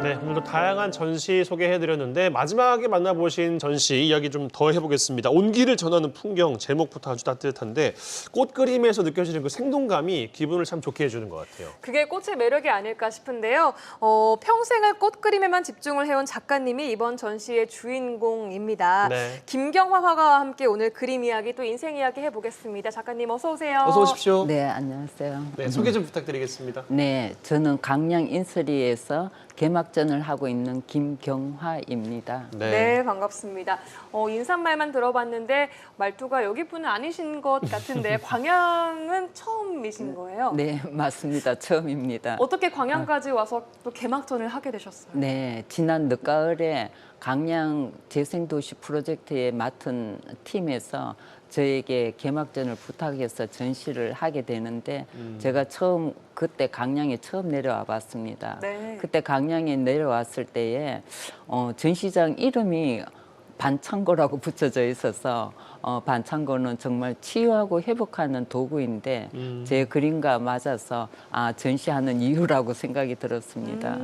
네, 오늘도 다양한 전시 소개해드렸는데 마지막에 만나보신 전시 이야기 좀 더 해보겠습니다. 온기를 전하는 풍경, 제목부터 아주 따뜻한데 꽃 그림에서 느껴지는 그 생동감이 기분을 참 좋게 해주는 것 같아요. 그게 꽃의 매력이 아닐까 싶은데요. 평생을 꽃 그림에만 집중을 해온 작가님이 이번 전시의 주인공입니다. 네. 김경화 화가와 함께 오늘 그림 이야기 또 인생 이야기 해보겠습니다. 작가님 어서 오세요. 어서 오십시오. 네, 안녕하세요. 네, 소개 좀 부탁드리겠습니다. 네, 저는 강양 인서리에서 개막전을 하고 있는 김경화입니다. 네, 반갑습니다. 인사말만 들어봤는데 말투가 여기 분은 아니신 것 같은데 광양은 처음이신 거예요? 네, 맞습니다. 처음입니다. 어떻게 광양까지 와서 또 개막전을 하게 되셨어요? 네, 지난 늦가을에 강양 재생도시 프로젝트에 맡은 팀에서 저에게 개막전을 부탁해서 전시를 하게 되는데 제가 그때 강양에 처음 내려와 봤습니다. 네. 그때 강양에 내려왔을 때에 전시장 이름이 반창고라고 붙여져 있어서 반창고는 정말 치유하고 회복하는 도구인데 제 그림과 맞아서 전시하는 이유라고 생각이 들었습니다.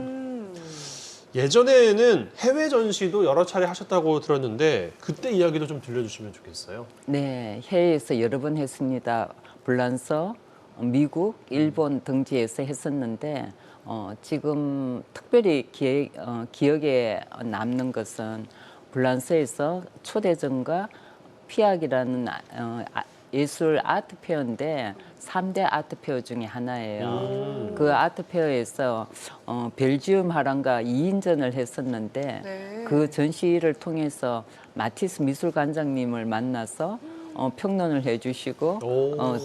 예전에는 해외 전시도 여러 차례 하셨다고 들었는데 그때 이야기도 좀 들려주시면 좋겠어요. 네, 해외에서 여러 번 했습니다. 불란서, 미국, 일본 등지에서 했었는데 지금 특별히 기억에 남는 것은 불란서에서 초대전과 피악이라는 예술 아트페어인데 3대 아트페어 중에 하나예요. 그 아트페어에서 벨지움 화랑과 2인전을 했었는데 네. 그 전시를 통해서 마티스 미술관장님을 만나서 평론을 해주시고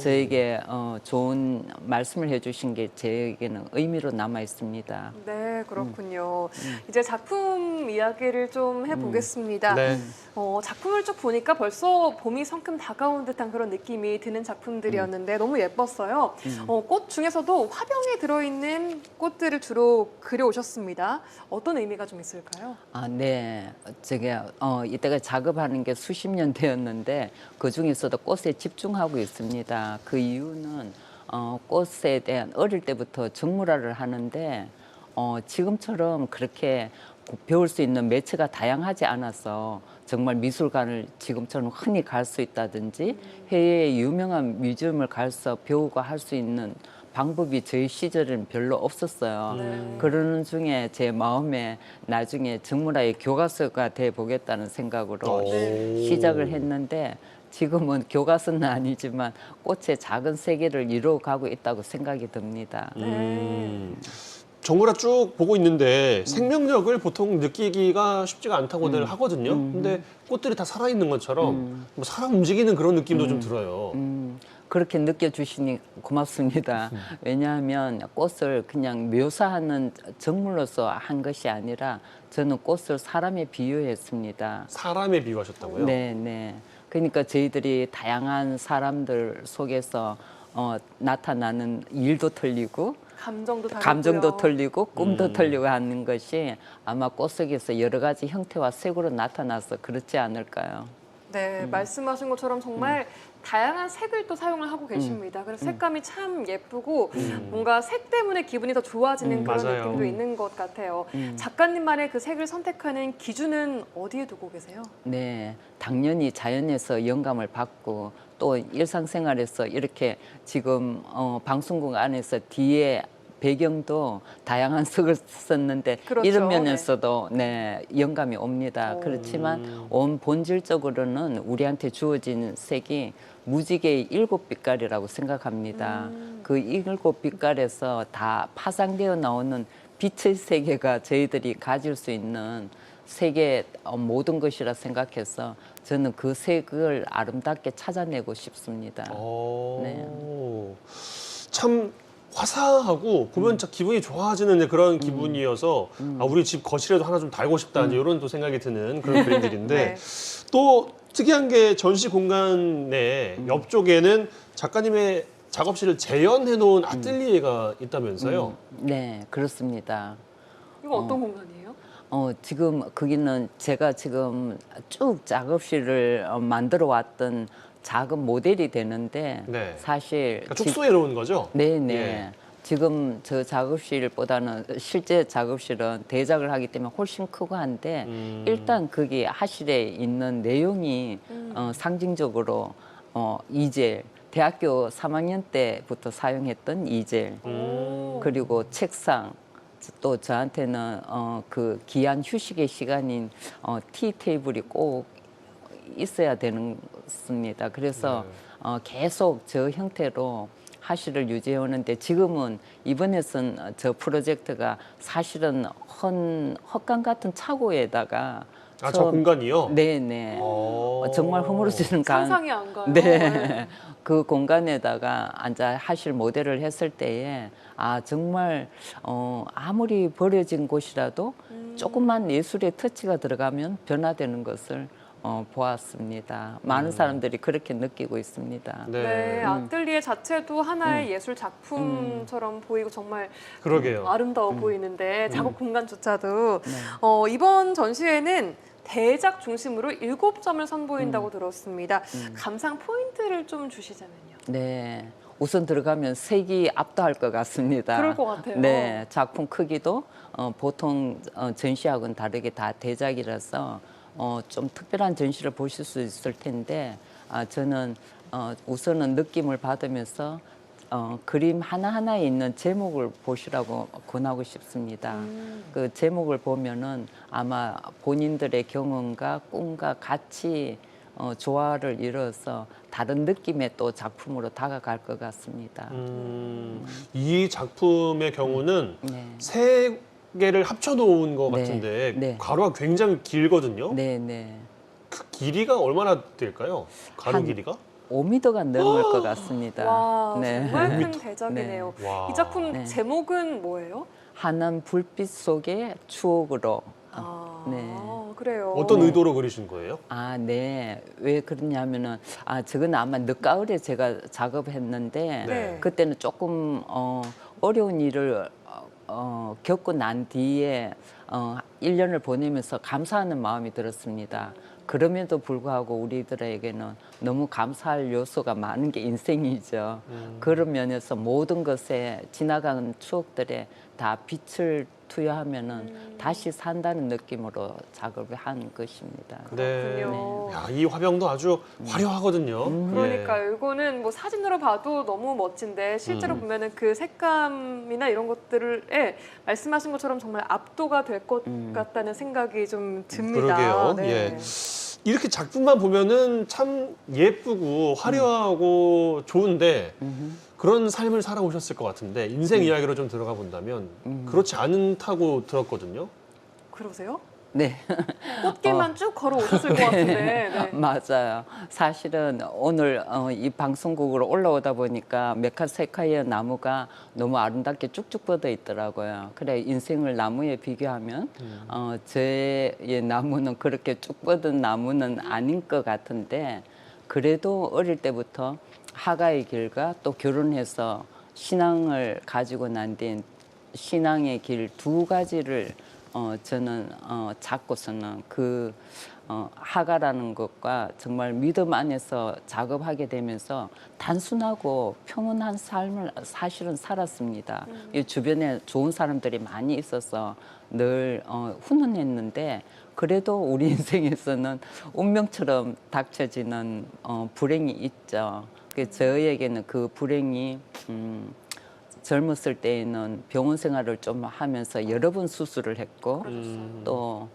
저에게 좋은 말씀을 해주신 게 저에게는 의미로 남아 있습니다. 네, 그렇군요. 이제 작품 이야기를 좀 해보겠습니다. 네. 작품을 쭉 보니까 벌써 봄이 성큼 다가온 듯한 그런 느낌이 드는 작품들이었는데 너무 예뻤어요. 꽃 중에서도 화병에 들어있는 꽃들을 주로 그려오셨습니다. 어떤 의미가 좀 있을까요? 네. 이때가 작업하는 게 수십 년 되었는데 그 중에서도 꽃에 집중하고 있습니다. 그 이유는 꽃에 대한 어릴 때부터 정물화를 하는데 지금처럼 그렇게 배울 수 있는 매체가 다양하지 않아서 정말 미술관을 지금처럼 흔히 갈 수 있다든지 해외의 유명한 뮤지엄을 가서 배우고 할 수 있는 방법이 저희 시절에는 별로 없었어요. 그러는 중에 제 마음에 나중에 정물화의 교과서가 돼 보겠다는 생각으로 시작을 했는데 지금은 교과서는 아니지만 꽃의 작은 세계를 이루어가고 있다고 생각이 듭니다. 정물화 쭉 보고 있는데 생명력을 보통 느끼기가 쉽지가 않다고들 하거든요. 근데 꽃들이 다 살아있는 것처럼 뭐 사람 움직이는 그런 느낌도 좀 들어요. 그렇게 느껴주시니 고맙습니다. 왜냐하면 꽃을 그냥 묘사하는 정물로서 한 것이 아니라 저는 꽃을 사람에 비유했습니다. 사람에 비유하셨다고요? 네, 네. 그러니까 저희들이 다양한 사람들 속에서 나타나는 일도 틀리고 감정도 틀리고 꿈도 틀리고 하는 것이 아마 꽃 속에서 여러 가지 형태와 색으로 나타나서 그렇지 않을까요? 네, 말씀하신 것처럼 정말 다양한 색을 또 사용을 하고 계십니다. 그래서 색감이 참 예쁘고 뭔가 색 때문에 기분이 더 좋아지는 그런 맞아요. 느낌도 있는 것 같아요. 작가님만의 그 색을 선택하는 기준은 어디에 두고 계세요? 네, 당연히 자연에서 영감을 받고 또 일상생활에서 이렇게 지금 방송국 안에서 뒤에 배경도 다양한 색을 썼는데 그렇죠. 이런 면에서도 네, 영감이 옵니다. 그렇지만 온 본질적으로는 우리한테 주어진 색이 무지개의 7빛깔이라고 생각합니다. 그 7빛깔에서 다 파생되어 나오는 빛의 세계가 저희들이 가질 수 있는 세계 모든 것이라 생각해서 저는 그 색을 아름답게 찾아내고 싶습니다. 네. 참 화사하고 보면 참 기분이 좋아지는 그런 기분이어서 우리 집 거실에도 하나 좀 달고 싶다 이런 또 생각이 드는 그런 그림들인데 네. 또 특이한 게 전시 공간 내 옆쪽에는 작가님의 작업실을 재현해 놓은 아틀리에가 있다면서요? 네, 그렇습니다. 이거 어떤 공간이에요? 지금 거기는 제가 지금 쭉 작업실을 만들어 왔던 작은 모델이 되는데 네. 사실 그러니까 축소해 놓은 거죠? 네네. 예. 지금 저 작업실보다는 실제 작업실은 대작을 하기 때문에 훨씬 크고 한데 일단 거기 하실에 있는 내용이 상징적으로 이젤 대학교 3학년 때부터 사용했던 이젤 그리고 책상 또 저한테는 그 귀한 휴식의 시간인 티 테이블이 꼭 있어야 되는 겁니다. 그래서 계속 저 형태로 하실을 유지해 오는데 지금은 이번에 쓴 저 프로젝트가 사실은 헛간 같은 차고에다가 저 공간이요? 네네. 정말 허물어지는 상상이 안 가요. 네. 그 공간에다가 앉아 하실 모델을 했을 때에 정말 아무리 버려진 곳이라도 조금만 예술의 터치가 들어가면 변화되는 것을 보았습니다. 많은 사람들이 그렇게 느끼고 있습니다. 네, 아틀리에 자체도 하나의 예술 작품처럼 보이고 정말 그러게요. 아름다워 보이는데 작업 공간조차도 이번 전시회는 대작 중심으로 7점을 선보인다고 들었습니다. 감상 포인트를 좀 주시자면요. 네. 우선 들어가면 색이 압도할 것 같습니다. 그럴 것 같아요. 네. 작품 크기도 보통 전시하고는 다르게 다 대작이라서 좀 특별한 전시를 보실 수 있을 텐데 저는 우선은 느낌을 받으면서 그림 하나하나에 있는 제목을 보시라고 권하고 싶습니다. 그 제목을 보면은 아마 본인들의 경험과 꿈과 같이 조화를 이뤄서 다른 느낌의 또 작품으로 다가갈 것 같습니다. 이 작품의 경우는 네. 세 개를 합쳐놓은 것 네, 같은데 네. 가로가 굉장히 길거든요. 네, 네. 그 길이가 얼마나 될까요? 가로 한 길이가? 5m가 넘을 것 같습니다. 와, 네. 정말 큰 대작이네요. 와. 이 작품 네. 제목은 뭐예요? 하는 불빛 속의 추억으로. 네. 그래요. 어떤 의도로 그리신 거예요? 네. 왜 그러냐면은 저건 아마 늦가을에 제가 작업했는데 네. 그때는 조금 어려운 일을 겪고 난 뒤에 1년을 보내면서 감사하는 마음이 들었습니다. 그럼에도 불구하고 우리들에게는 너무 감사할 요소가 많은 게 인생이죠. 그런 면에서 모든 것에 지나간 추억들에 다 빛을 투여하면은 다시 산다는 느낌으로 작업을 한 것입니다. 그렇군요. 야, 이 화병도 아주 화려하거든요. 그러니까요. 이거는 뭐 사진으로 봐도 너무 멋진데 실제로 보면은 그 색감이나 이런 것들에 말씀하신 것처럼 정말 압도가 될 것 같다는 생각이 좀 듭니다. 그러게요. 네. 예. 이렇게 작품만 보면은 참 예쁘고 화려하고 좋은데 그런 삶을 살아오셨을 것 같은데 인생 이야기로 좀 들어가 본다면 그렇지 않다고 들었거든요. 그러세요? 네. 꽃길만 쭉 걸어 오셨을 것 같은데. 네. 맞아요. 사실은 오늘 이 방송국으로 올라오다 보니까 메카세카이어 나무가 너무 아름답게 쭉쭉 뻗어 있더라고요. 그래 인생을 나무에 비교하면 저의 나무는 그렇게 쭉 뻗은 나무는 아닌 것 같은데 그래도 어릴 때부터 하가의 길과 또 결혼해서 신앙을 가지고 난 뒤엔 신앙의 길 두 가지를 저는 잡고서는 그 하가라는 것과 정말 믿음 안에서 작업하게 되면서 단순하고 평온한 삶을 사실은 살았습니다. 이 주변에 좋은 사람들이 많이 있어서 늘 훈훈했는데 그래도 우리 인생에서는 운명처럼 닥쳐지는 불행이 있죠. 저에게는 그 불행이 젊었을 때에는 병원 생활을 좀 하면서 여러 번 수술을 했고 또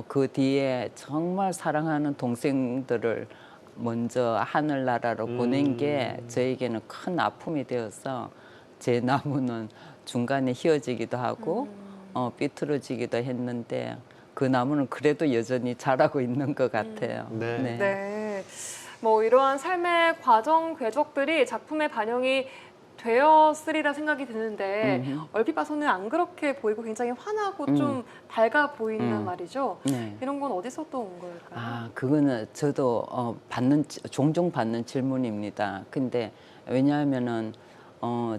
그 뒤에 정말 사랑하는 동생들을 먼저 하늘나라로 보낸 게 저에게는 큰 아픔이 되어서 제 나무는 중간에 휘어지기도 하고 삐뚤어지기도 했는데 그 나무는 그래도 여전히 자라고 있는 것 같아요. 네. 네. 뭐 이러한 삶의 과정 궤적들이 작품에 반영이 되었으리라 생각이 드는데 얼핏 봐서는 안 그렇게 보이고 굉장히 환하고 좀 밝아 보인단 말이죠. 네. 이런 건 어디서 또 온 걸까요? 그거는 저도 종종 받는 질문입니다. 근데 왜냐하면은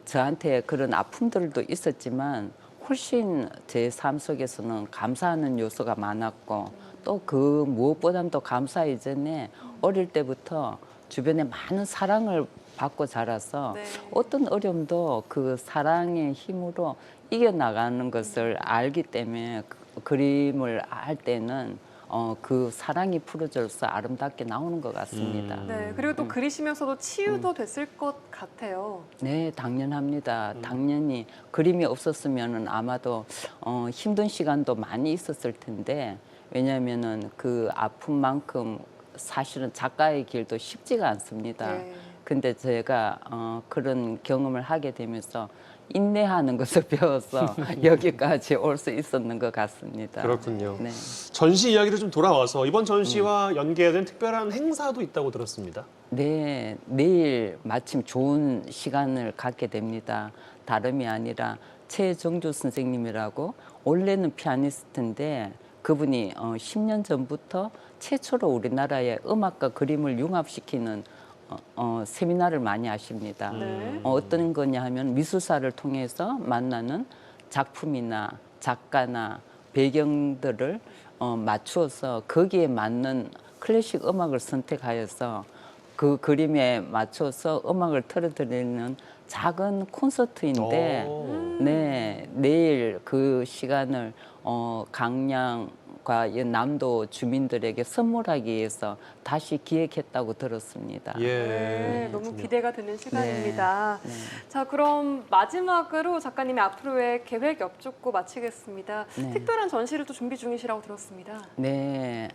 저한테 그런 아픔들도 있었지만 훨씬 제 삶 속에서는 감사하는 요소가 많았고 또 그 무엇보다도 감사 이전에 어릴 때부터 주변에 많은 사랑을 받고 자라서 네. 어떤 어려움도 그 사랑의 힘으로 이겨나가는 것을 알기 때문에 그림을 할 때는 그 사랑이 풀어져서 아름답게 나오는 것 같습니다. 네, 그리고 또 그리시면서도 치유도 됐을 것 같아요. 네, 당연합니다. 당연히 그림이 없었으면 아마도 힘든 시간도 많이 있었을 텐데 왜냐하면은 그 아픔만큼 사실은 작가의 길도 쉽지가 않습니다. 네. 근데 제가 그런 경험을 하게 되면서 인내하는 것을 배워서 여기까지 올 수 있었는 것 같습니다. 그렇군요. 네. 전시 이야기를 좀 돌아와서 이번 전시와 연계된 특별한 행사도 있다고 들었습니다. 네, 내일 마침 좋은 시간을 갖게 됩니다. 다름이 아니라 최정주 선생님이라고 원래는 피아니스트인데 그분이 10년 전부터 최초로 우리나라에 음악과 그림을 융합시키는 세미나를 많이 하십니다. 네. 어떤 거냐 하면 미술사를 통해서 만나는 작품이나 작가나 배경들을 맞추어서 거기에 맞는 클래식 음악을 선택하여서 그 그림에 맞춰서 음악을 틀어드리는 작은 콘서트인데 오. 네, 내일 그 시간을 강양과 이 남도 주민들에게 선물하기 위해서 다시 기획했다고 들었습니다. 예. 네, 너무 그렇군요. 기대가 되는 시간입니다. 네. 자, 그럼 마지막으로 작가님의 앞으로의 계획 여쭙고 마치겠습니다. 네. 특별한 전시를 또 준비 중이시라고 들었습니다. 네,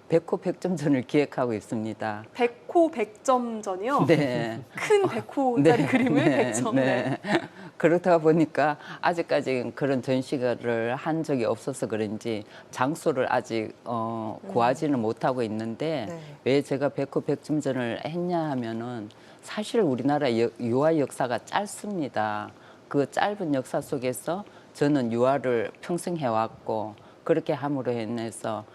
백호 백점전을 기획하고 있습니다. 100호 100점전이요? 네. 큰 100호짜리 그림을 100점. 네. 그렇다 보니까 아직까지 그런 전시를 한 적이 없어서 그런지 장소를 아직 구하지는 못하고 있는데 네. 왜 제가 백호 백점전을 했냐 하면은 사실 우리나라 유화 역사가 짧습니다. 그 짧은 역사 속에서 저는 유화를 평생 해왔고 그렇게 함으로 인해서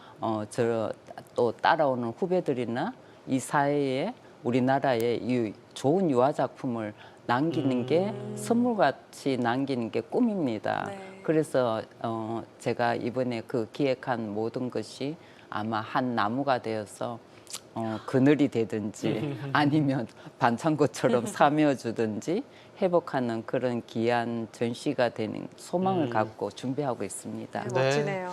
저 또 따라오는 후배들이나 이 사회에 우리나라의 이 좋은 유화 작품을 남기는 게 선물같이 남기는 게 꿈입니다. 네. 그래서 제가 이번에 그 기획한 모든 것이 아마 한 나무가 되어서 그늘이 되든지 아니면 반창고처럼 사메어주든지 회복하는 그런 귀한 전시가 되는 소망을 갖고 준비하고 있습니다. 네, 네. 멋지네요.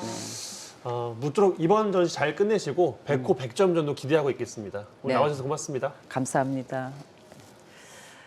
무쪼록 이번 전시 잘 끝내시고 100호 100점 전도 기대하고 있겠습니다. 오늘 네. 나와주셔서 고맙습니다. 감사합니다.